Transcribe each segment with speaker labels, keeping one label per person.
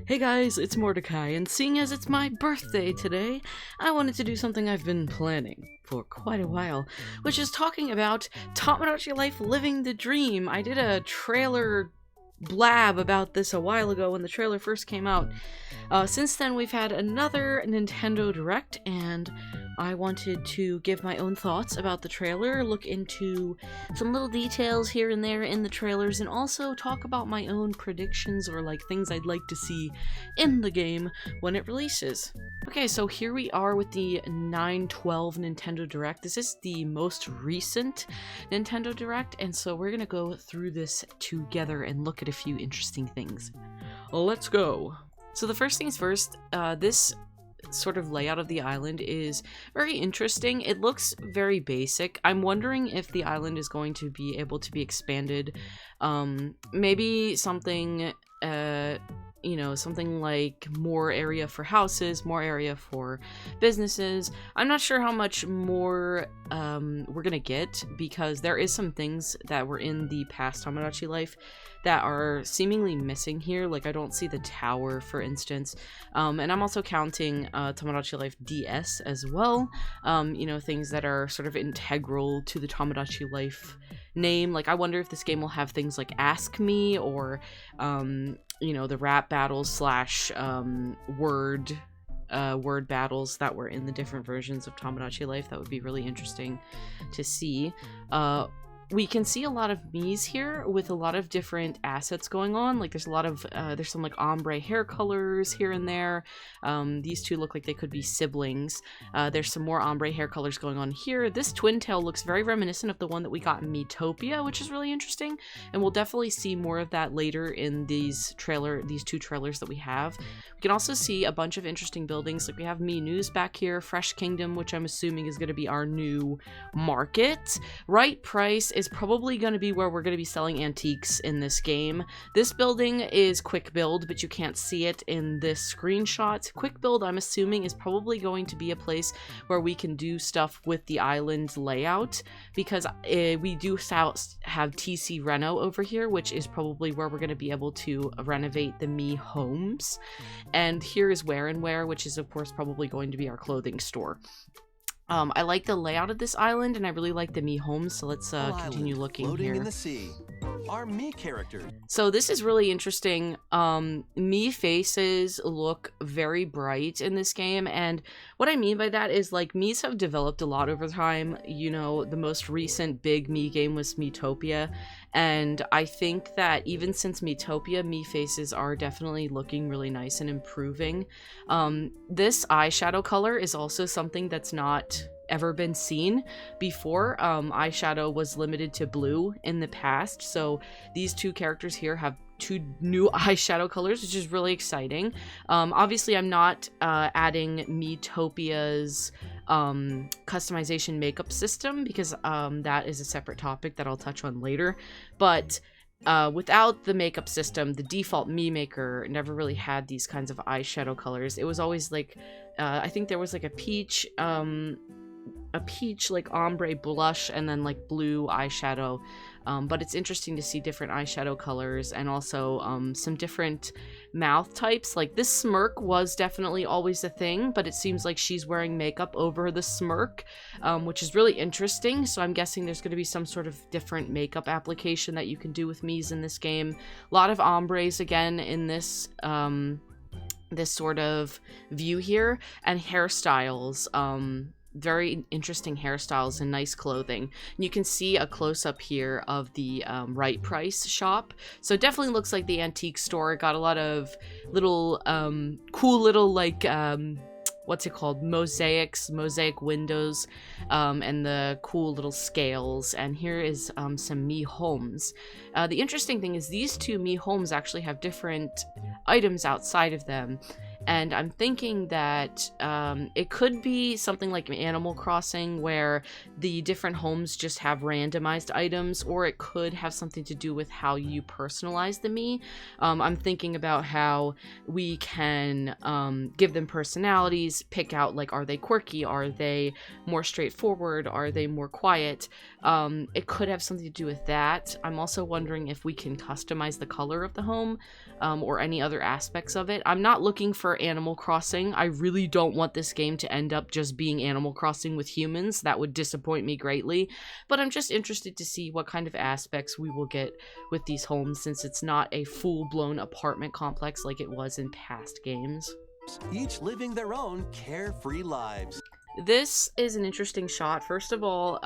Speaker 1: Hey guys, it's Mordecai, and seeing as it's my birthday today, I wanted to do something I've been planning for quite a while, which is talking about Tomodachi Life Living the Dream. I did a trailer blab about this a while ago when the trailer first came out. Since then, we've had another Nintendo Direct, and I wanted to give my own thoughts about the trailer, look into some little details here and there in the trailers, and also talk about my own predictions or like things I'd like to see in the game when it releases. Okay, so here we are with the 9/12 Nintendo Direct. This is the most recent Nintendo Direct, and so we're gonna go through this together and look at a few interesting things. Let's go! So the first things first, this sort of layout of the island is very interesting. It looks very basic. I'm wondering if the island is going to be able to be expanded. Maybe something, you know, something like more area for houses, more area for businesses. I'm not sure how much more we're gonna get, because there is some things that were in the past Tomodachi Life that are seemingly missing here. Like, I don't see the tower, for instance. And I'm also counting Tomodachi Life DS as well. You know, things that are sort of integral to the Tomodachi Life name. Like, I wonder if this game will have things like Ask Me, or you know, the rap battles slash word battles that were in the different versions of Tomodachi Life. That would be really interesting to see. We can see a lot of Miis here with a lot of different assets going on. Like, there's a lot of, there's some like ombre hair colors here and there. These two look like they could be siblings. There's some more ombre hair colors going on here. This twin tail looks very reminiscent of the one that we got in Miitopia, which is really interesting. And we'll definitely see more of that later in these two trailers that we have. We can also see a bunch of interesting buildings. Like, we have Mii News back here, Fresh Kingdom, which I'm assuming is going to be our new market. Right Price is probably going to be where we're going to be selling antiques in this game. This building is Quick Build, but you can't see it in this screenshot. Quick Build, I'm assuming, is probably going to be a place where we can do stuff with the island layout, because we do have TC Reno over here, which is probably where we're going to be able to renovate the Mii homes. And here is Wear and Wear, which is of course probably going to be our clothing store. I like the layout of this island, and I really like the Mii homes, so let's continue looking here.
Speaker 2: In the sea. Our Mii character.
Speaker 1: So this is really interesting. Mii faces look very bright in this game, and what I mean by that is, like, Miis have developed a lot over time. You know, the most recent big Mii game was Miitopia, and I think that even since Miitopia, Mii faces are definitely looking really nice and improving. This eyeshadow color is also something that's not ever been seen before. Eyeshadow was limited to blue in the past, so these two characters here have two new eyeshadow colors, which is really exciting. Obviously, I'm not adding Miitopia's customization makeup system, because that is a separate topic that I'll touch on later, but without the makeup system, the default Mii Maker never really had these kinds of eyeshadow colors. It was always like, I think there was like a peach like ombre blush, and then like blue eyeshadow. But it's interesting to see different eyeshadow colors, and also some different mouth types. Like, this smirk was definitely always a thing, but it seems like she's wearing makeup over the smirk, which is really interesting. So I'm guessing there's going to be some sort of different makeup application that you can do with Miis in this game. A lot of ombres again in this this sort of view here, and hairstyles. Very interesting hairstyles and nice clothing. And you can see a close-up here of the Right Price shop. So it definitely looks like the antique store. It got a lot of little cool little, like, what's it called, mosaic windows, and the cool little scales. And here is some Mii homes. The interesting thing is these two Mii homes actually have different items outside of them. And I'm thinking that it could be something like Animal Crossing, where the different homes just have randomized items, or it could have something to do with how you personalize the Mii. I'm thinking about how we can give them personalities, pick out, like, are they quirky, are they more straightforward, are they more quiet. It could have something to do with that. I'm also wondering if we can customize the color of the home, or any other aspects of it. I'm not looking for Animal Crossing. I really don't want this game to end up just being Animal Crossing with humans. That would disappoint me greatly. But I'm just interested to see what kind of aspects we will get with these homes, since it's not a full-blown apartment complex like it was in past games.
Speaker 2: Each living their own carefree lives.
Speaker 1: This is an interesting shot. First of all,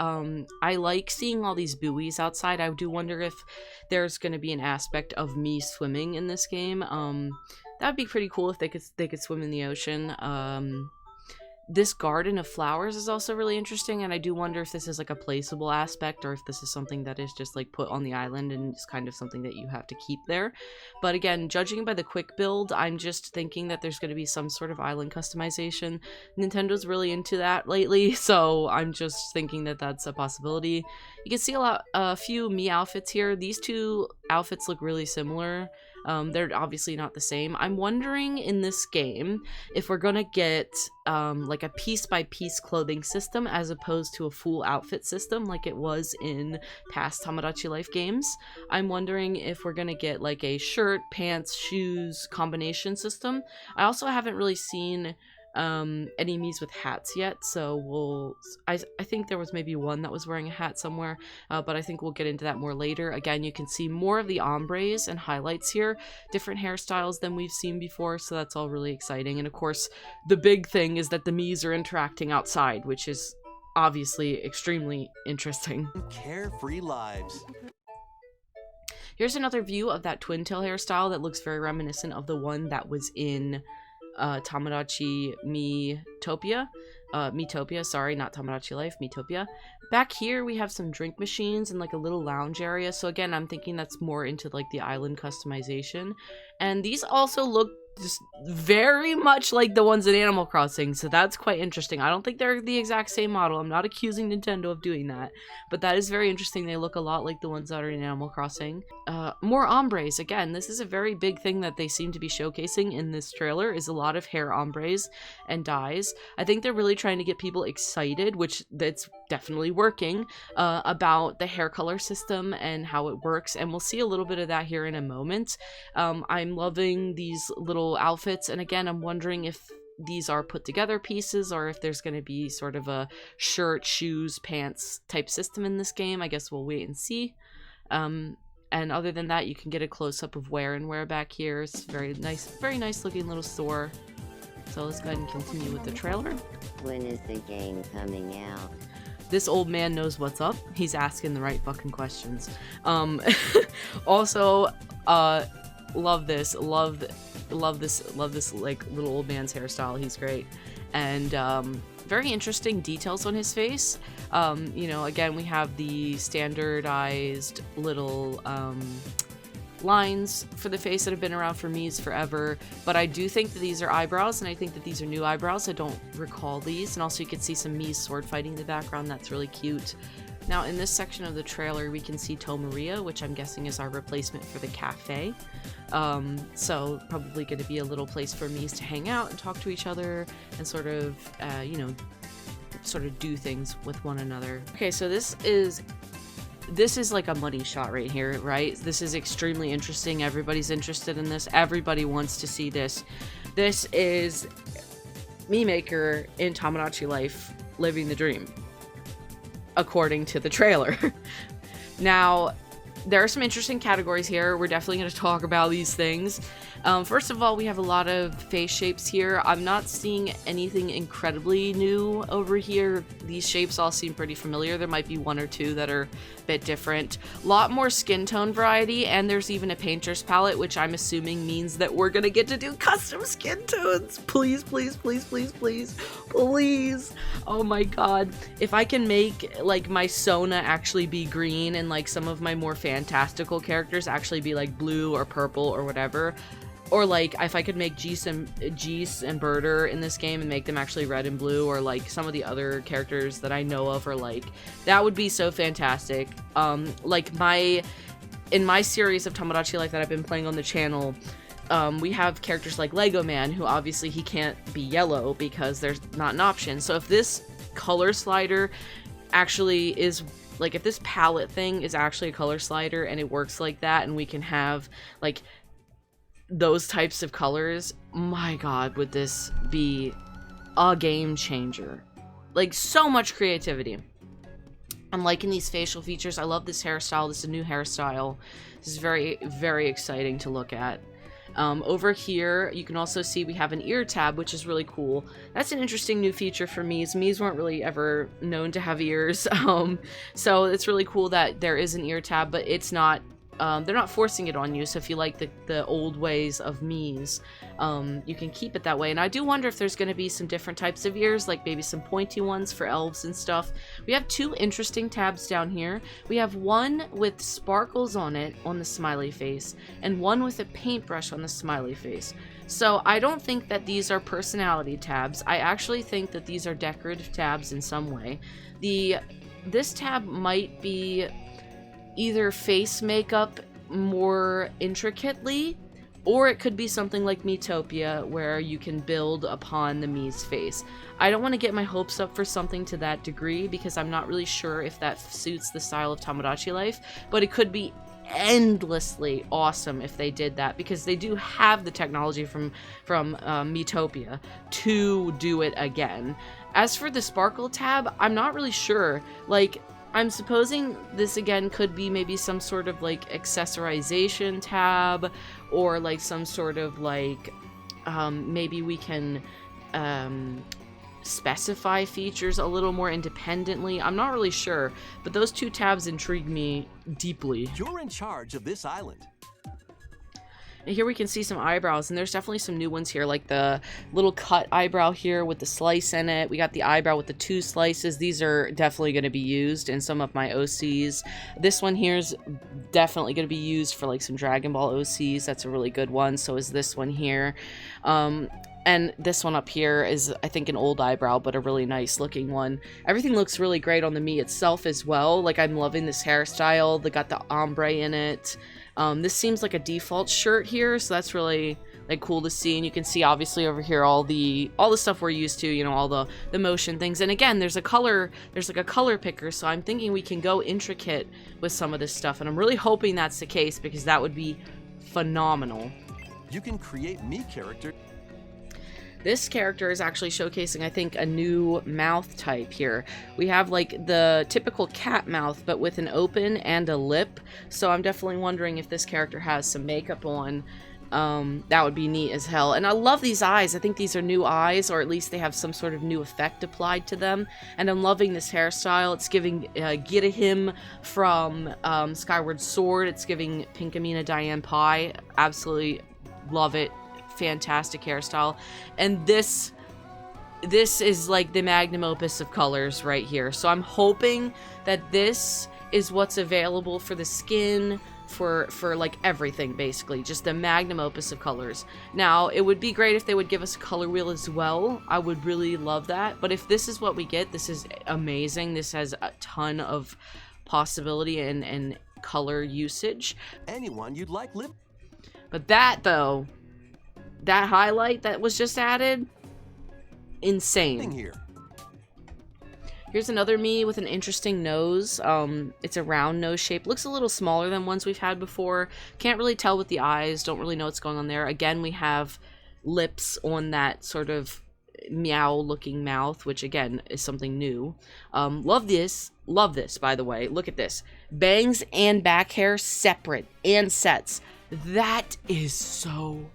Speaker 1: I like seeing all these buoys outside. I do wonder if there's going to be an aspect of me swimming in this game. That'd be pretty cool if they could swim in the ocean. This garden of flowers is also really interesting, and I do wonder if this is like a placeable aspect, or if this is something that is just like put on the island and it's kind of something that you have to keep there. But again, judging by the quick build, I'm just thinking that there's going to be some sort of island customization. Nintendo's really into that lately, so I'm just thinking that that's a possibility. You can see a few Mii outfits here. These two outfits look really similar. They're obviously not the same. I'm wondering in this game if we're gonna get like a piece-by-piece clothing system as opposed to a full outfit system like it was in past Tomodachi Life games. I'm wondering if we're gonna get like a shirt, pants, shoes combination system. I also haven't really seen any Miis with hats yet, so I think there was maybe one that was wearing a hat somewhere, but I think we'll get into that more later. Again, you can see more of the ombres and highlights here, different hairstyles than we've seen before, so that's all really exciting. And of course, the big thing is that the Miis are interacting outside, which is obviously extremely interesting.
Speaker 2: Carefree lives.
Speaker 1: Here's another view of that twin tail hairstyle that looks very reminiscent of the one that was in Tomodachi Miitopia, sorry, not Tomodachi Life, Miitopia. Back here we have some drink machines and like a little lounge area, so again, I'm thinking that's more into like the island customization. And these also look just very much like the ones in Animal Crossing, so that's quite interesting. I don't think they're the exact same model. I'm not accusing Nintendo of doing that, but that is very interesting. They look a lot like the ones that are in Animal Crossing. More ombres. Again, this is a very big thing that they seem to be showcasing in this trailer, is a lot of hair ombres and dyes. I think they're really trying to get people excited, which that's definitely working, about the hair color system and how it works, and we'll see a little bit of that here in a moment. I'm loving these little outfits, and again, I'm wondering if these are put together pieces or if there's going to be sort of a shirt, shoes, pants type system in this game. I guess we'll wait and see. And other than that, you can get a close-up of wear and wear back here. It's very nice looking little store. So let's go ahead and continue with the trailer.
Speaker 3: When is the game coming out?
Speaker 1: This old man knows what's up. He's asking the right fucking questions. Also, love this like little old man's hairstyle. He's great. And very interesting details on his face. You know, again, we have the standardized little lines for the face that have been around for Mii's forever, but I do think that these are eyebrows, and I think that these are new eyebrows. I don't recall these. And also you can see some Mii's sword fighting in the background. That's really cute. Now in this section of the trailer we can see Tomaria, which I'm guessing is our replacement for the cafe. So probably going to be a little place for Mii's to hang out and talk to each other and sort of, you know, sort of do things with one another. Okay, so this is like a money shot right here, right? This is extremely interesting. Everybody's interested in this. Everybody wants to see this. This is Mii Maker in Tomodachi Life living the dream, according to the trailer. Now, there are some interesting categories here. We're definitely going to talk about these things. First of all, we have a lot of face shapes here. I'm not seeing anything incredibly new over here. These shapes all seem pretty familiar. There might be one or two that are a bit different. A lot more skin tone variety, and there's even a painter's palette, which I'm assuming means that we're going to get to do custom skin tones. Please, please, please, please, please, please. Oh my god. If I can make, like, my Sona actually be green and, like, some of my more fantastical characters actually be, like, blue or purple or whatever, or like if I could make Geese and Birder in this game and make them actually red and blue, or like some of the other characters that I know of, or like, that would be so fantastic. Like in my series of Tomodachi Life that I've been playing on the channel, we have characters like Lego Man, who obviously he can't be yellow because there's not an option. So if this color slider actually is, like, if this palette thing is actually a color slider and it works like that, and we can have like those types of colors, my god, would this be a game changer. Like, so much creativity. I'm liking these facial features. I love this hairstyle. This is a new hairstyle. This is very, very exciting to look at. Over here, you can also see we have an ear tab, which is really cool. That's an interesting new feature for Miis. Miis weren't really ever known to have ears, so it's really cool that there is an ear tab, but it's not, they're not forcing it on you, so if you like the old ways of Miis, you can keep it that way. And I do wonder if there's going to be some different types of ears, like maybe some pointy ones for elves and stuff. We have two interesting tabs down here. We have one with sparkles on it on the smiley face, and one with a paintbrush on the smiley face. So I don't think that these are personality tabs. I actually think that these are decorative tabs in some way. This tab might be either face makeup more intricately, or it could be something like Miitopia, where you can build upon the Mii's face. I don't want to get my hopes up for something to that degree, because I'm not really sure if that suits the style of Tomodachi Life, but it could be endlessly awesome if they did that, because they do have the technology from Miitopia to do it again. As for the sparkle tab, I'm not really sure. Like, I'm supposing this again could be maybe some sort of like accessorization tab, or like some sort of like, maybe we can specify features a little more independently. I'm not really sure, but those two tabs intrigue me deeply.
Speaker 2: You're in charge of this island.
Speaker 1: And here we can see some eyebrows, and there's definitely some new ones here, like the little cut eyebrow here with the slice in it. We got the eyebrow with the two slices. These are definitely going to be used in some of my OCs. This one here is definitely going to be used for like some Dragon Ball OCs. That's a really good one. So is this one here. And this one up here is, I think, an old eyebrow, but a really nice looking one. Everything looks really great on the Mii itself as well. Like, I'm loving this hairstyle. They got the ombre in it. This seems like a default shirt here, so that's really like cool to see. And you can see obviously over here all the stuff we're used to, you know, all the motion things. And again, there's like a color picker, so I'm thinking we can go intricate with some of this stuff, and I'm really hoping that's the case, because that would be phenomenal.
Speaker 2: You can create Mii character.
Speaker 1: This character is actually showcasing, I think, a new mouth type here. We have like the typical cat mouth, but with an open and a lip. So I'm definitely wondering if this character has some makeup on. That would be neat as hell. And I love these eyes. I think these are new eyes, or at least they have some sort of new effect applied to them. And I'm loving this hairstyle. It's giving Girahim from Skyward Sword. It's giving Pinkamena Diane Pie. Absolutely love it. Fantastic hairstyle. And this is like the magnum opus of colors right here. So I'm hoping that this is what's available for the skin, for like everything, basically just the magnum opus of colors. Now, it would be great if they would give us a color wheel as well. I would really love that. But if this is what we get, this is amazing. This has a ton of possibility and color usage.
Speaker 2: Anyone you'd like live.
Speaker 1: But that, though, that highlight that was just added, insane.
Speaker 2: Here.
Speaker 1: Here's another Mii with an interesting nose. It's a round nose shape. Looks a little smaller than ones we've had before. Can't really tell with the eyes. Don't really know what's going on there. Again, we have lips on that sort of meow-looking mouth, which again is something new. Love this. Love this, by the way. Look at this. Bangs and back hair separate and sets. That is so...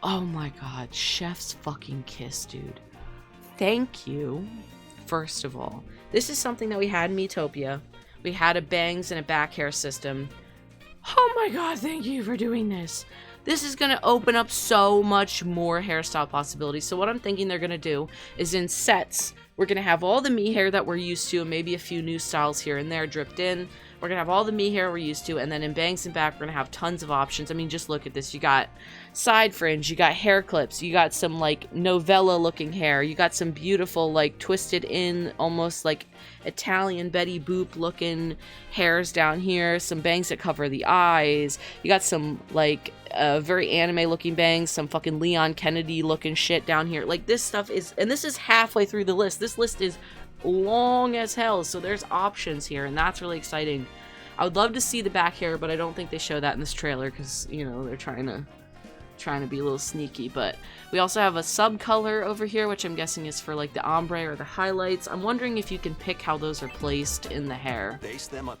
Speaker 1: Oh my god, chef's fucking kiss, dude. Thank you, first of all. This is something that we had in Miitopia. We had a bangs and a back hair system. Oh my god, thank you for doing this. This is going to open up so much more hairstyle possibilities. So what I'm thinking they're going to do is in sets, we're going to have all the Mii hair that we're used to, and maybe a few new styles here and there dripped in. We're going to have all the me hair we're used to, and then in bangs and back, we're going to have tons of options. I mean, just look at this. You got side fringe, you got hair clips, you got some, like, novella-looking hair, you got some beautiful, like, twisted in, almost, like, Italian Betty Boop-looking hairs down here, some bangs that cover the eyes, you got some, like, very anime-looking bangs, some fucking Leon Kennedy-looking shit down here. Like, this stuff is, and this is halfway through the list. This list is long as hell, so there's options here, and that's really exciting. I would love to see the back hair, but I don't think they show that in this trailer because, you know, they're trying to be a little sneaky. But we also have a sub color over here, which I'm guessing is for like the ombre or the highlights. I'm wondering if you can pick how those are placed in the hair.
Speaker 2: Base them up.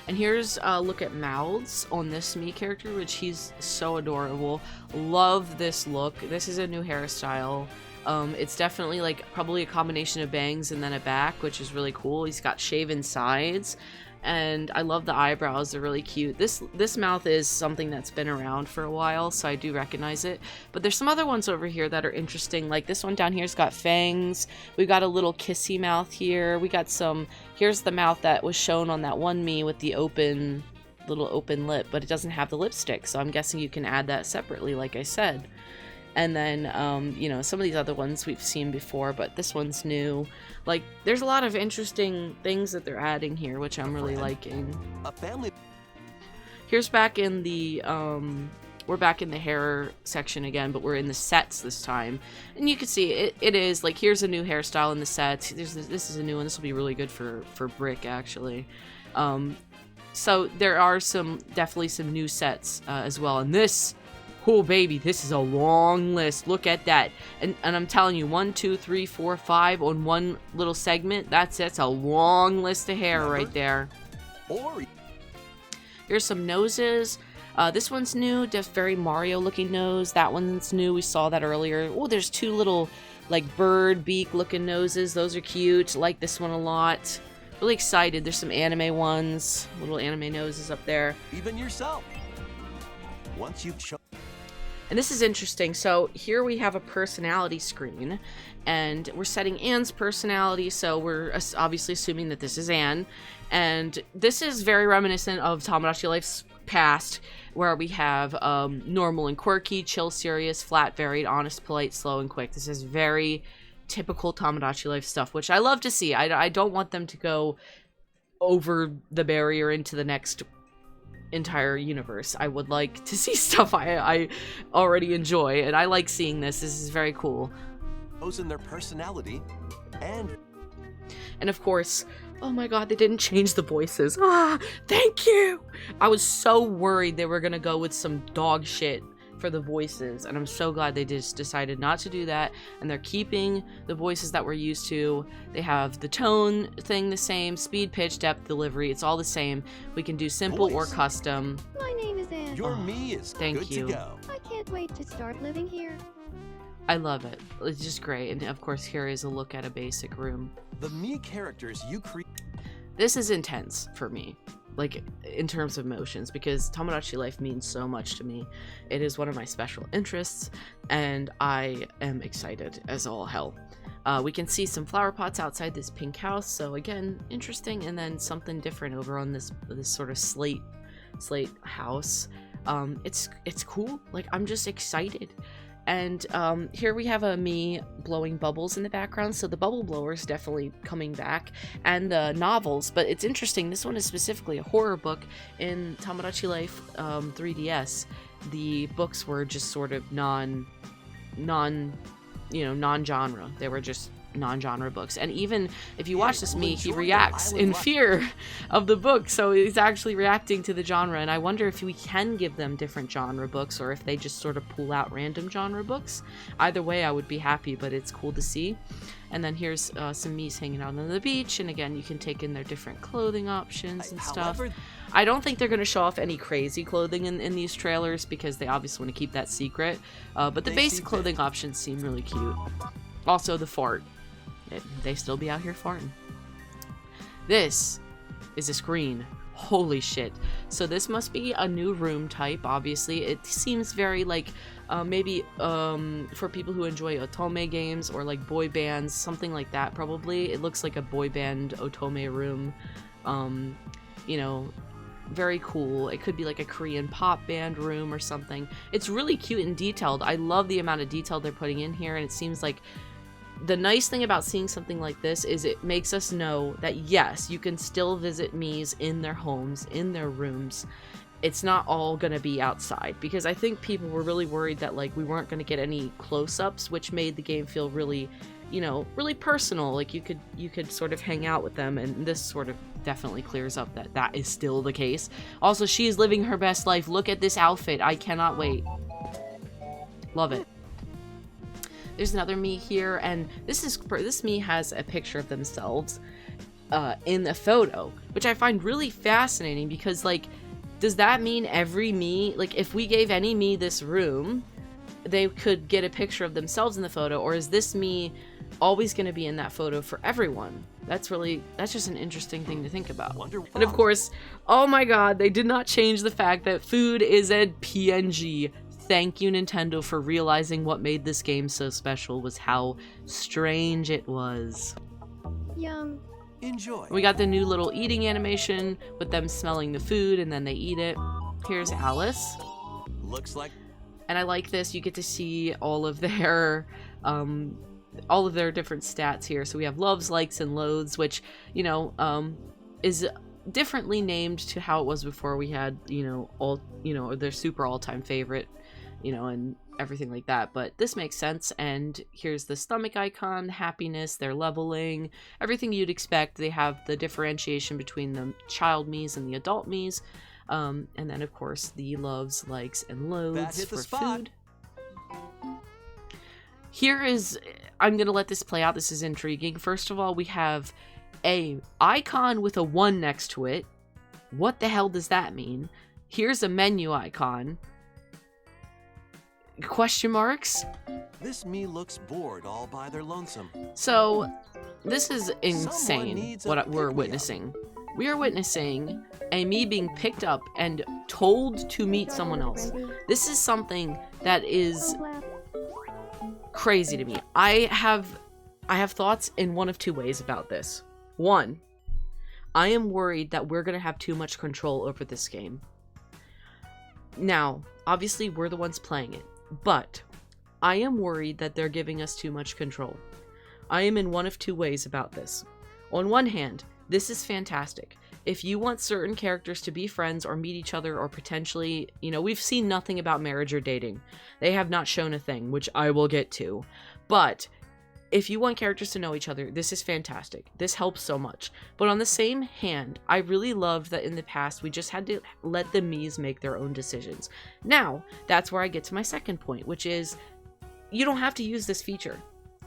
Speaker 1: And here's a look at mouths on this me character, which he's so adorable. Love this look. This is a new hairstyle. It's definitely like probably a combination of bangs and then a back, which is really cool. He's got shaven sides, and I love the eyebrows. They're really cute. This mouth is something that's been around for a while, so I do recognize it. But there's some other ones over here that are interesting. Like this one down here's got fangs. We got a little kissy mouth here. We got some. Here's the mouth that was shown on that one me with the little open lip, but it doesn't have the lipstick. So I'm guessing you can add that separately, like I said. And then, you know, some of these other ones we've seen before, but this one's new. Like, there's a lot of interesting things that they're adding here, which I'm really liking.
Speaker 2: A family.
Speaker 1: Here's back in the, we're back in the hair section again, but we're in the sets this time. And you can see, it is, like, here's a new hairstyle in the sets. This is a new one. This will be really good for Brick, actually. So there are definitely some new sets as well. And this... oh baby, this is a long list. Look at that. And I'm telling you, 1, 2, 3, 4, 5 on one little segment. That's a long list of hair right there. Here's some noses. This one's new, just very Mario looking nose. That one's new, we saw that earlier. Oh, there's two little like bird beak looking noses. Those are cute. Like this one a lot. Really excited. There's some anime ones, little anime noses up there.
Speaker 2: Even yourself. Once you've shown.
Speaker 1: And this is interesting. So here we have a personality screen, and we're setting Anne's personality. So we're obviously assuming that this is Anne. And this is very reminiscent of Tomodachi Life's past, where we have normal and quirky, chill, serious, flat, varied, honest, polite, slow, and quick. This is very typical Tomodachi Life stuff, which I love to see. I don't want them to go over the barrier into the next entire universe. I would like to see stuff I already enjoy, and I like seeing this. This is very cool.
Speaker 2: In their personality, and
Speaker 1: of course, oh my god, they didn't change the voices. Ah, thank you! I was so worried they were gonna go with some dog shit for the voices, and I'm so glad they just decided not to do that, and they're keeping the voices that we're used to. They have the tone thing the same, speed, pitch, depth, delivery, it's all the same. We can do simple or custom.
Speaker 4: My name is Anne.
Speaker 2: Your me is
Speaker 1: thank
Speaker 2: good
Speaker 1: you.
Speaker 2: to go.
Speaker 4: I can't wait to start living here.
Speaker 1: I love it. It's just great, and of course here is a look at a basic room.
Speaker 2: The me characters you create.
Speaker 1: This is intense for me, like in terms of emotions, because Tomodachi Life means so much to me. It is one of my special interests, and I am excited as all hell. We can see some flower pots outside this pink house, so again, interesting, and then something different over on this sort of slate house. It's cool. Like, I'm just excited. And here we have a me blowing bubbles in the background, so the bubble blower is definitely coming back, and the novels. But it's interesting, this one is specifically a horror book. In Tomodachi Life 3DS, the books were just sort of non-genre. They were just non-genre books, and even if you watch this me, he reacts in fear of the book, so he's actually reacting to the genre. And I wonder if we can give them different genre books, or if they just sort of pull out random genre books. Either way, I would be happy, but it's cool to see. And then here's some me's hanging out on the beach, and again, you can take in their different clothing options and stuff. I don't think they're going to show off any crazy clothing in these trailers, because they obviously want to keep that secret, but the basic clothing options seem really cute. Also, the fart. They still be out here farting. This is a screen. Holy shit. So this must be a new room type, obviously. It seems very like, maybe for people who enjoy otome games or like boy bands, something like that probably. It looks like a boy band otome room. you know, very cool. It could be like a Korean pop band room or something. It's really cute and detailed. I love the amount of detail they're putting in here, and it seems like the nice thing about seeing something like this is it makes us know that yes, you can still visit Miis in their homes, in their rooms. It's not all gonna be outside, because I think people were really worried that like we weren't gonna get any close-ups, which made the game feel really, you know, really personal. Like you could sort of hang out with them, and this sort of definitely clears up that that is still the case. Also, she is living her best life. Look at this outfit. I cannot wait. Love it. There's another Mii here, and this Mii has a picture of themselves in the photo, which I find really fascinating, because like, does that mean every Mii, like if we gave any Mii this room, they could get a picture of themselves in the photo, or is this Mii always going to be in that photo for everyone? That's just an interesting thing to think about. And of course, oh my god, they did not change the fact that food is a PNG. Thank you, Nintendo, for realizing what made this game so special was how strange it was.
Speaker 4: Yum.
Speaker 2: Enjoy.
Speaker 1: We got the new little eating animation with them smelling the food and then they eat it. Here's Alice.
Speaker 2: Looks like.
Speaker 1: And I like this. You get to see all of their different stats here. So we have loves, likes, and loathes, which, you know, is differently named to how it was before. We had, you know, all, you know, their super all-time favorite, you know, and everything like that. But this makes sense. And here's the stomach icon, happiness, they're leveling, everything you'd expect. They have the differentiation between the child Miis and the adult Miis. And then, of course, the loves, likes, and loathes for food. Here is, I'm going to let this play out. This is intriguing. First of all, we have a icon with a 1 next to it. What the hell does that mean? Here's a menu icon. Question marks?
Speaker 2: This Mii looks bored all by their lonesome.
Speaker 1: So, this is insane what we're witnessing. We are witnessing a Mii being picked up and told to meet someone else. This is something that is crazy to me. I have thoughts in one of two ways about this. One, I am worried that we're going to have too much control over this game. Now, obviously, we're the ones playing it, but I am worried that they're giving us too much control. I am in one of two ways about this. On one hand, this is fantastic. If you want certain characters to be friends or meet each other or potentially, you know, we've seen nothing about marriage or dating. They have not shown a thing, which I will get to. But if you want characters to know each other, this is fantastic. This helps so much. But on the same hand, I really loved that in the past, we just had to let the Miis make their own decisions. Now, that's where I get to my second point, which is you don't have to use this feature.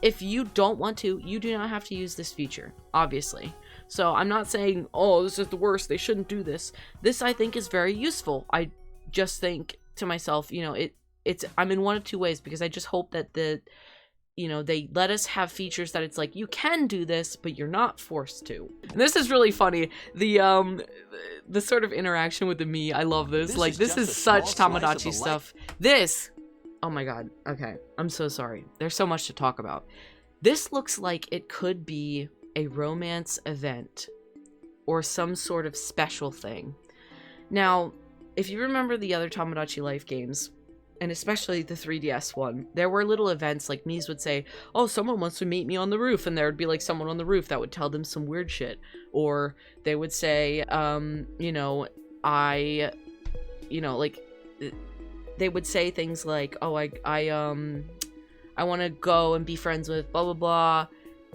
Speaker 1: If you don't want to, you do not have to use this feature, obviously. So I'm not saying, oh, this is the worst, they shouldn't do this. This, I think, is very useful. I just think to myself, you know, I'm in one of two ways, because I just hope that they let us have features that it's like, you can do this, but you're not forced to. And this is really funny. The sort of interaction with the Mii, I love this. Like, this is such Tomodachi stuff. This, oh my god, okay, I'm so sorry. There's so much to talk about. This looks like it could be a romance event or some sort of special thing. Now, if you remember the other Tomodachi Life games, and especially the 3DS one, there were little events like Miis would say, oh, someone wants to meet me on the roof, and there would be like someone on the roof that would tell them some weird shit. Or they would say, they would say things like, oh, I want to go and be friends with blah, blah, blah,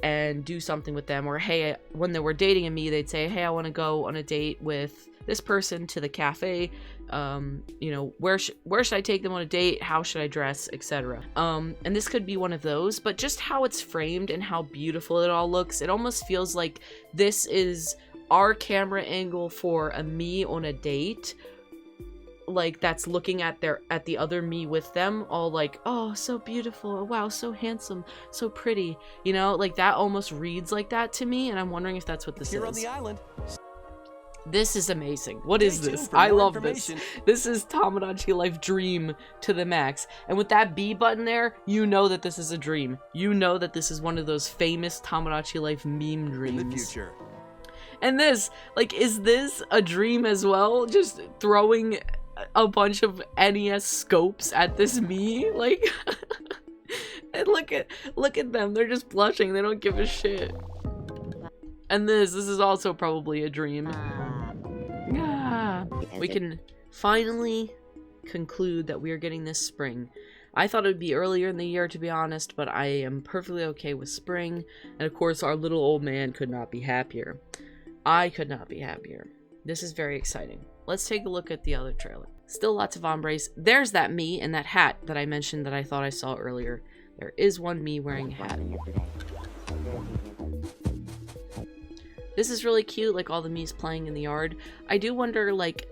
Speaker 1: and do something with them. Or, hey, when they were dating a Mii, they'd say, hey, I want to go on a date with this person to the cafe. Where should I take them on a date? How should I dress, etc. And this could be one of those, but just how it's framed and how beautiful it all looks, it almost feels like this is our camera angle for a Mii on a date, like that's looking at the other Mii with them, all like, oh, so beautiful, wow, so handsome, so pretty, you know, like that almost reads like that to me, and I'm wondering if that's what this is.
Speaker 2: Here on the island.
Speaker 1: This is amazing. What is this? I love this. This is Tomodachi Life Dream to the max. And with that B button there, you know that this is a dream. You know that this is one of those famous Tomodachi Life meme dreams.
Speaker 2: In the future.
Speaker 1: And this, like, is this a dream as well? Just throwing a bunch of NES scopes at this me? Like, and look at them. They're just blushing. They don't give a shit. And this is also probably a dream. We can finally conclude that we are getting this spring. I thought it would be earlier in the year, to be honest, but I am perfectly okay with spring. And of course, our little old man could not be happier. I could not be happier. This is very exciting. Let's take a look at the other trailer. Still lots of ombres. There's that me in that hat that I mentioned that I thought I saw earlier. There is one me wearing a hat. This is really cute, like all the Mii's playing in the yard. I do wonder, like,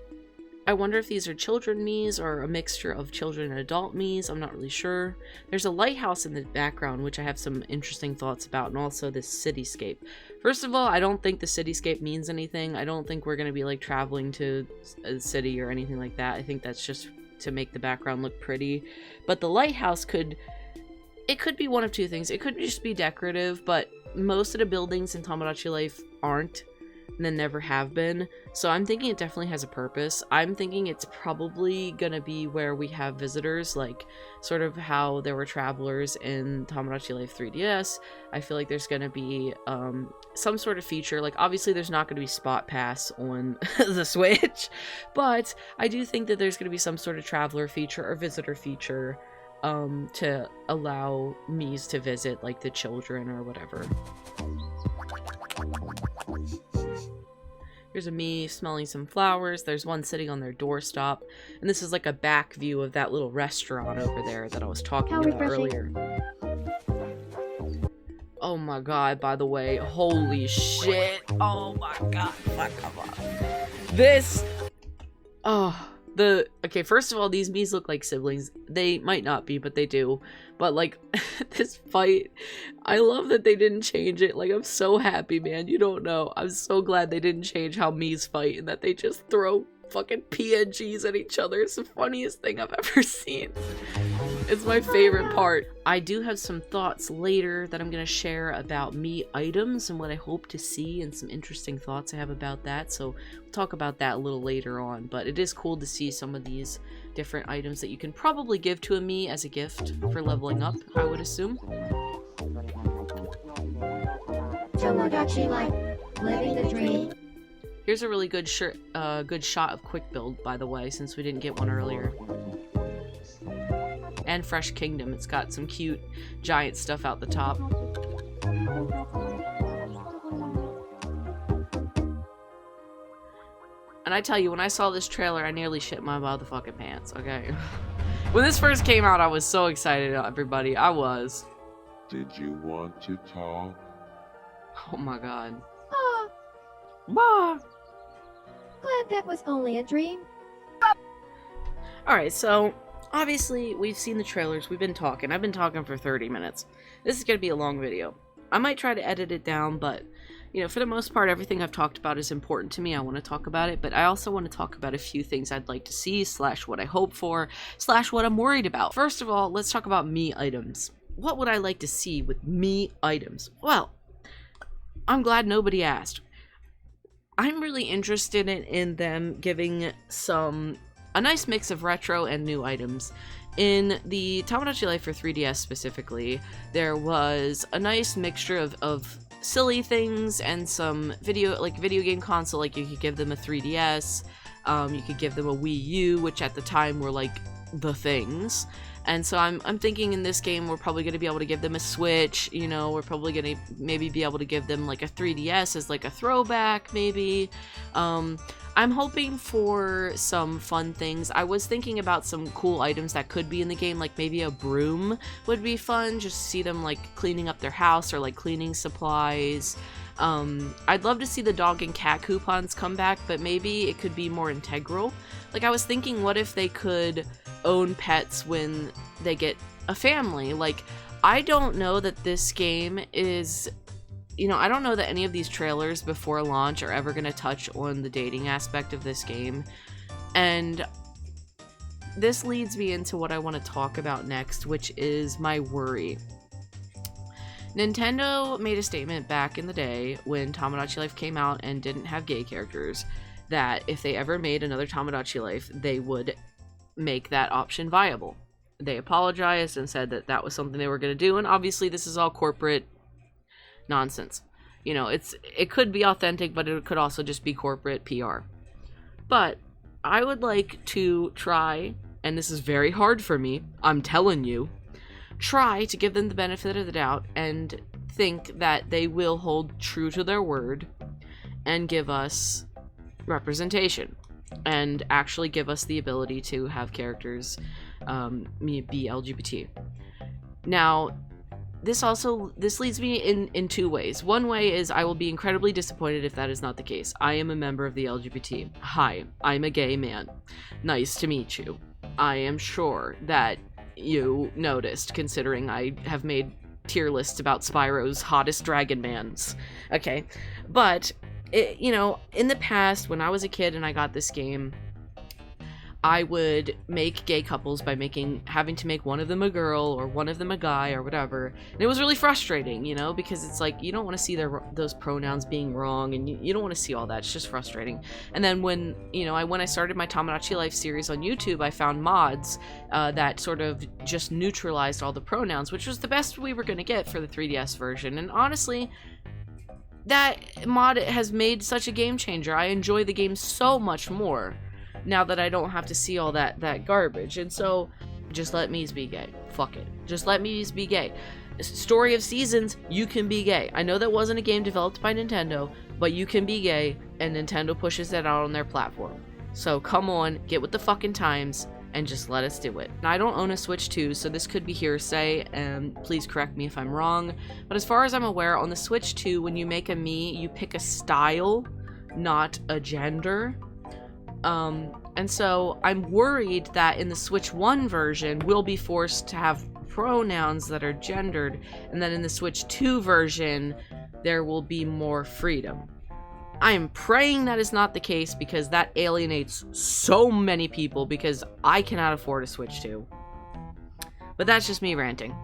Speaker 1: I wonder if these are children Mii's or a mixture of children and adult Mii's. I'm not really sure. There's a lighthouse in the background, which I have some interesting thoughts about, and also this cityscape. First of all, I don't think the cityscape means anything. I don't think we're going to be, like, traveling to a city or anything like that. I think that's just to make the background look pretty. But the lighthouse could be one of two things. It could just be decorative, but most of the buildings in Tomodachi Life aren't, and then never have been. So I'm thinking it definitely has a purpose. I'm thinking it's probably gonna be where we have visitors, like sort of how there were travelers in Tomodachi Life 3DS. I feel like there's gonna be some sort of feature. Like, obviously there's not gonna be Spot Pass on the Switch, but I do think that there's gonna be some sort of traveler feature or visitor feature to allow Mii's to visit, like, the children or whatever. Here's a Mii smelling some flowers. There's one sitting on their doorstop. And this is like a back view of that little restaurant over there that I was talking about earlier. Oh my god, by the way. Holy shit. Oh my god. Come on. This... Oh... Okay, first of all, these Mii's look like siblings. They might not be, but they do. But, like, this fight, I love that they didn't change it. Like, I'm so happy, man. You don't know. I'm so glad they didn't change how Mii's fight and that they just throw fucking PNGs at each other. It's the funniest thing I've ever seen. It's my favorite part. I do have some thoughts later that I'm going to share about Mii items and what I hope to see, and some interesting thoughts I have about that. So we'll talk about that a little later on. But it is cool to see some of these different items that you can probably give to a Mii as a gift for leveling up, I would assume.
Speaker 4: Tomodachi Life, living the dream.
Speaker 1: Here's a really good shot of Quick Build, by the way, since we didn't get one earlier. And Fresh Kingdom. It's got some cute giant stuff out the top. And I tell you, when I saw this trailer, I nearly shit my motherfucking pants, okay? When this first came out, I was so excited, everybody. I was.
Speaker 5: Did you want to talk?
Speaker 1: Oh my god.
Speaker 4: Ah,
Speaker 1: Bah!
Speaker 4: glad that was only a dream.
Speaker 1: Alright, so obviously we've seen the trailers, we've been talking. I've been talking for 30 minutes. This is going to be a long video. I might try to edit it down, but, you know, for the most part, everything I've talked about is important to me. I want to talk about it, but I also want to talk about a few things I'd like to see, / what I hope for, / what I'm worried about. First of all, let's talk about Mii items. What would I like to see with Mii items? Well, I'm glad nobody asked. I'm really interested in them giving a nice mix of retro and new items. In the Tomodachi Life for 3DS specifically, there was a nice mixture of silly things and some video game console. Like, you could give them a 3DS, you could give them a Wii U, which at the time were like the things. And so I'm thinking in this game we're probably going to be able to give them a Switch, you know, we're probably going to maybe be able to give them like a 3DS as like a throwback, maybe. I'm hoping for some fun things. I was thinking about some cool items that could be in the game, like maybe a broom would be fun, just to see them like cleaning up their house or like cleaning supplies. I'd love to see the dog and cat coupons come back, but maybe it could be more integral. Like, I was thinking, what if they could own pets when they get a family? Like, I don't know that this game is, you know, I don't know that any of these trailers before launch are ever going to touch on the dating aspect of this game. And this leads me into what I want to talk about next, which is my worry. Nintendo made a statement back in the day when Tomodachi Life came out and didn't have gay characters that if they ever made another Tomodachi Life, they would make that option viable. They apologized and said that that was something they were going to do, and obviously this is all corporate nonsense. You know, it could be authentic, but it could also just be corporate PR. But I would like to try, and this is very hard for me, I'm telling you, try to give them the benefit of the doubt and think that they will hold true to their word and give us representation and actually give us the ability to have characters be LGBT. Now, this leads me in two ways. One way is I will be incredibly disappointed if that is not the case. I am a member of the LGBT. Hi, I'm a gay man. Nice to meet you. I am sure that you noticed, considering I have made tier lists about Spyro's hottest dragon mans. Okay, but you know, in the past, when I was a kid and I got this game, I would make gay couples by having to make one of them a girl or one of them a guy or whatever. And it was really frustrating, you know, because it's like, you don't want to see those pronouns being wrong, and you don't want to see all that. It's just frustrating. And then when I started my Tomodachi Life series on YouTube, I found mods that sort of just neutralized all the pronouns, which was the best we were going to get for the 3DS version. And honestly, that mod has made such a game changer. I enjoy the game so much more now that I don't have to see all that garbage. And so, just let Mies be gay. Fuck it. Just let Mies be gay. Story of Seasons, you can be gay. I know that wasn't a game developed by Nintendo, but you can be gay, and Nintendo pushes that out on their platform. So come on, get with the fucking times, and just let us do it. Now, I don't own a Switch 2, so this could be hearsay, and please correct me if I'm wrong. But as far as I'm aware, on the Switch 2, when you make a Mii, you pick a style, not a gender. And so I'm worried that in the Switch 1 version, we'll be forced to have pronouns that are gendered, and then in the Switch 2 version, there will be more freedom. I am praying that is not the case, because that alienates so many people, because I cannot afford a Switch 2. But that's just me ranting.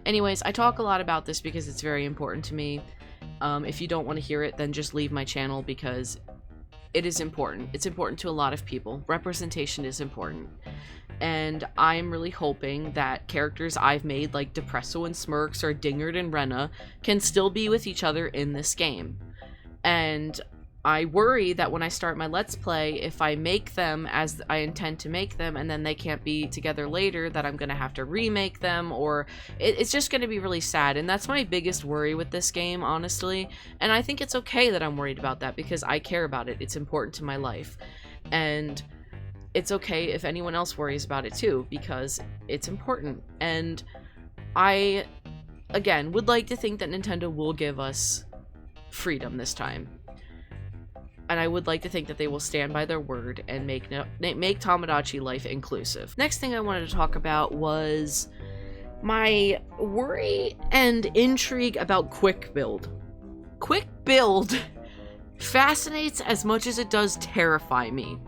Speaker 1: Anyways, I talk a lot about this because it's very important to me. If you don't want to hear it, then just leave my channel, because it is important. It's important to a lot of people. Representation is important. And I'm really hoping that characters I've made, like Depresso and Smirks or Dingard and Renna, can still be with each other in this game. And I worry that when I start my Let's Play, if I make them as I intend to make them, and then they can't be together later, that I'm going to have to remake them, or it's just going to be really sad. And that's my biggest worry with this game, honestly. And I think it's okay that I'm worried about that, because I care about it. It's important to my life. And it's okay if anyone else worries about it too, because it's important. And I, again, would like to think that Nintendo will give us freedom this time. And I would like to think that they will stand by their word and make Tomodachi Life inclusive. Next thing I wanted to talk about was my worry and intrigue about Quick Build. Quick Build fascinates as much as it does terrify me.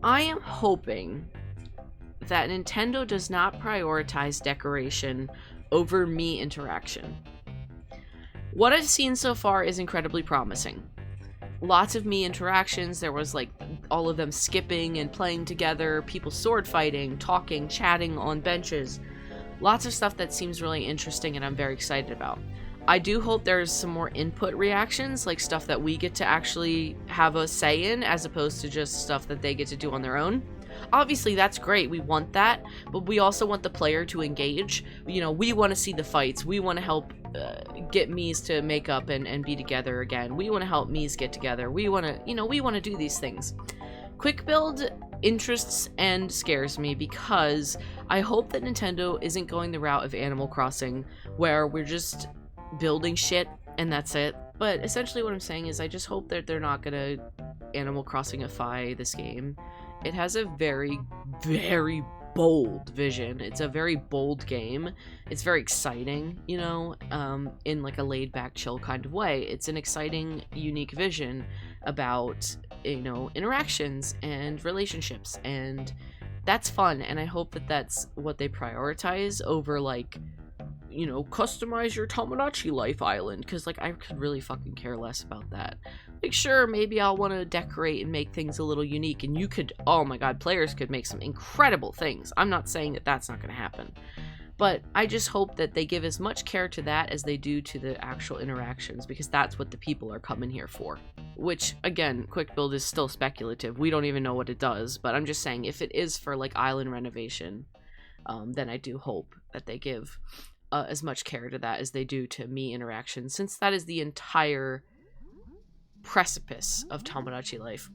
Speaker 1: I am hoping that Nintendo does not prioritize decoration over Mii interaction. What I've seen so far is incredibly promising. Lots of Mii interactions. There was like all of them skipping and playing together, people sword fighting, talking, chatting on benches. Lots of stuff that seems really interesting and I'm very excited about. I do hope there's some more input reactions, like stuff that we get to actually have a say in, as opposed to just stuff that they get to do on their own. Obviously, that's great. We want that, but we also want the player to engage. You know, we want to see the fights. We want to help get Miis to make up and be together again. We want to help Miis get together. We want to do these things. Quick Build interests and scares me, because I hope that Nintendo isn't going the route of Animal Crossing, where we're just building shit and that's it. But essentially what I'm saying is I just hope that they're not gonna Animal Crossing-ify this game. It has a very, very bold vision. It's a very bold game. It's very exciting, you know, in like a laid-back, chill kind of way. It's an exciting, unique vision about, you know, interactions and relationships, and that's fun, and I hope that that's what they prioritize over, like, you know, customize your Tomodachi Life Island, because, like, I could really fucking care less about that. Like, sure, maybe I'll want to decorate and make things a little unique, and you could, oh my god, players could make some incredible things. I'm not saying that that's not going to happen. But I just hope that they give as much care to that as they do to the actual interactions, because that's what the people are coming here for. Which, again, quick build is still speculative. We don't even know what it does, but I'm just saying, if it is for, like, island renovation, then I do hope that they give as much care to that as they do to me interactions, since that is the entire precipice of Tomodachi Life.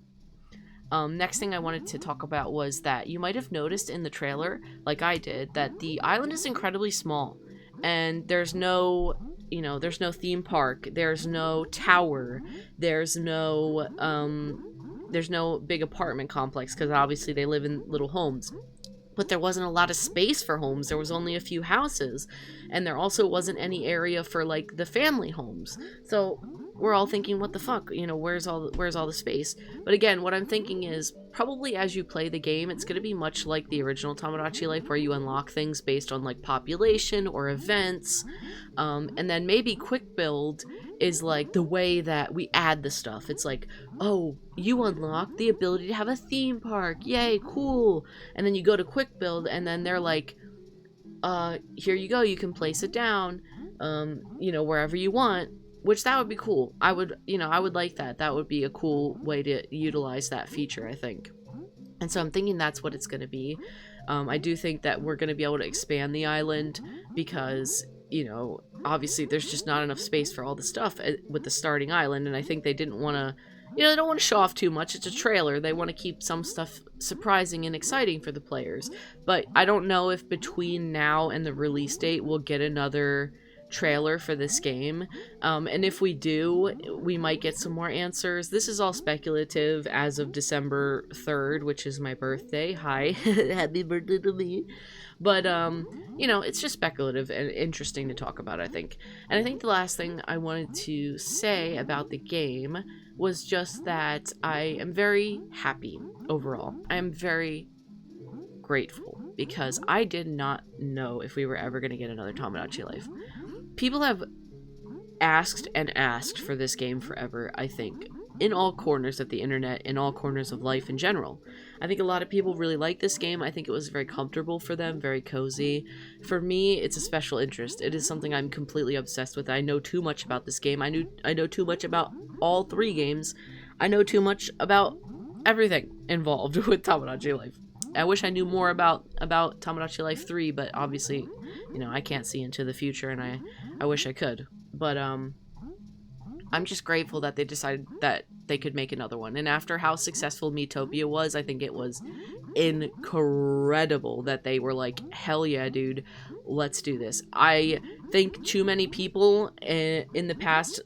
Speaker 1: Next thing I wanted to talk about was that you might have noticed in the trailer, like I did, that the island is incredibly small, and there's no, you know, there's no theme park, there's no tower, there's no big apartment complex, because obviously they live in little homes. But there wasn't a lot of space for homes. There was only a few houses, and there also wasn't any area for, like, the family homes. So we're all thinking, what the fuck, you know, where's all the space? But again, what I'm thinking is, probably as you play the game, it's going to be much like the original Tomodachi Life, where you unlock things based on, like, population or events, and then maybe quick build is like the way that we add the stuff. It's like, oh, you unlock the ability to have a theme park, yay, cool. And then you go to quick build, and then they're like, here you go, you can place it down, you know, wherever you want. Which, that would be cool. I would like that. That would be a cool way to utilize that feature, I think. And so I'm thinking that's what it's going to be. I do think that we're going to be able to expand the island because, you know, obviously there's just not enough space for all the stuff with the starting island. And I think they didn't want to, you know, they don't want to show off too much. It's a trailer. They want to keep some stuff surprising and exciting for the players. But I don't know if between now and the release date we'll get another trailer for this game, and if we do, we might get some more answers. This is all speculative as of December 3rd, which is my birthday. Hi, happy birthday to me. But you know, it's just speculative and interesting to talk about, I think. And I think the last thing I wanted to say about the game was just that I am very happy overall. I am very grateful because I did not know if we were ever going to get another Tomodachi Life. People have asked and asked for this game forever, I think, in all corners of the internet, in all corners of life in general. I think a lot of people really like this game. I think it was very comfortable for them, very cozy. For me, it's a special interest. It is something I'm completely obsessed with. I know too much about this game. I know too much about all three games. I know too much about everything involved with Tomodachi Life. I wish I knew more about Tomodachi Life 3, but obviously, you know, I can't see into the future, and I wish I could. But I'm just grateful that they decided that they could make another one. And after how successful Miitopia was, I think it was incredible that they were like, hell yeah, dude, let's do this. I think too many people in the past,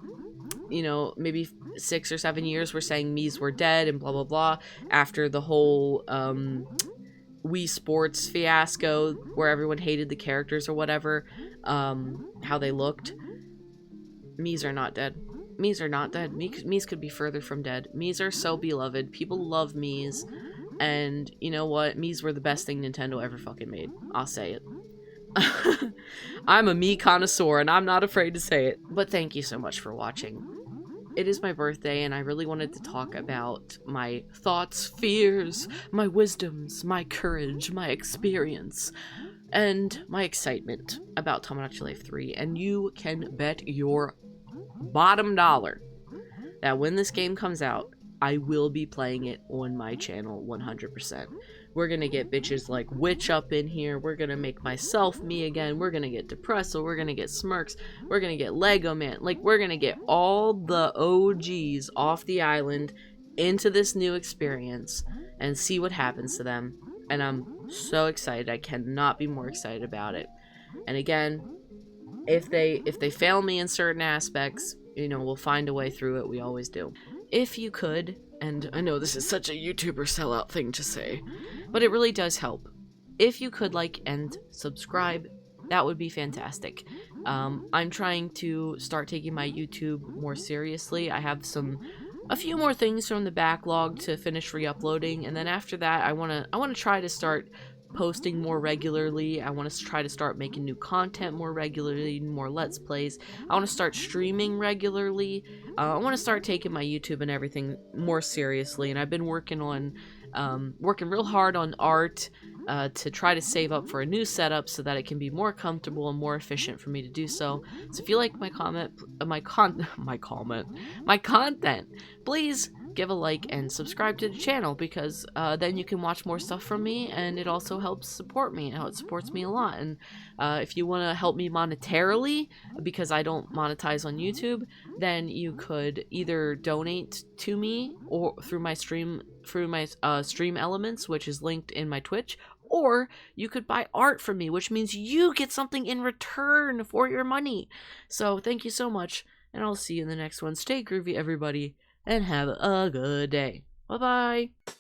Speaker 1: you know, maybe 6 or 7 years were saying Miis were dead and blah, blah, blah, after the whole Wii Sports fiasco where everyone hated the characters or whatever, how they looked. Miis are not dead. Miis are not dead. Miis could be further from dead. Miis are so beloved. People love Miis. And you know what? Miis were the best thing Nintendo ever fucking made. I'll say it. I'm a Mii connoisseur and I'm not afraid to say it. But thank you so much for watching. It is my birthday, and I really wanted to talk about my thoughts, fears, my wisdoms, my courage, my experience, and my excitement about Tomodachi Life 3. And you can bet your bottom dollar that when this game comes out, I will be playing it on my channel 100%. We're gonna get bitches like Witch up in here. We're gonna make myself me again. We're gonna get Depresso. We're gonna get Smirks. We're gonna get Lego Man. Like, we're gonna get all the OGs off the island into this new experience and see what happens to them. And I'm so excited. I cannot be more excited about it. And again, if they fail me in certain aspects, you know, we'll find a way through it. We always do. If you could, and I know this is such a YouTuber sellout thing to say, but it really does help. If you could like and subscribe, that would be fantastic. I'm trying to start taking my YouTube more seriously. I have a few more things from the backlog to finish re-uploading, and then after that, I wanna try to start posting more regularly. I want to try to start making new content more regularly, more Let's Plays. I want to start streaming regularly. I want to start taking my YouTube and everything more seriously, and I've been working real hard on art to try to save up for a new setup so that it can be more comfortable and more efficient for me to do so. So if you like my content, please give a like and subscribe to the channel, because then you can watch more stuff from me, and it also helps support me. It supports me a lot. And if you want to help me monetarily, because I don't monetize on YouTube, then you could either donate to me or through my stream elements, which is linked in my Twitch, or you could buy art from me, which means you get something in return for your money. So thank you so much, and I'll see you in the next one. Stay groovy, everybody, and have a good day. Bye-bye.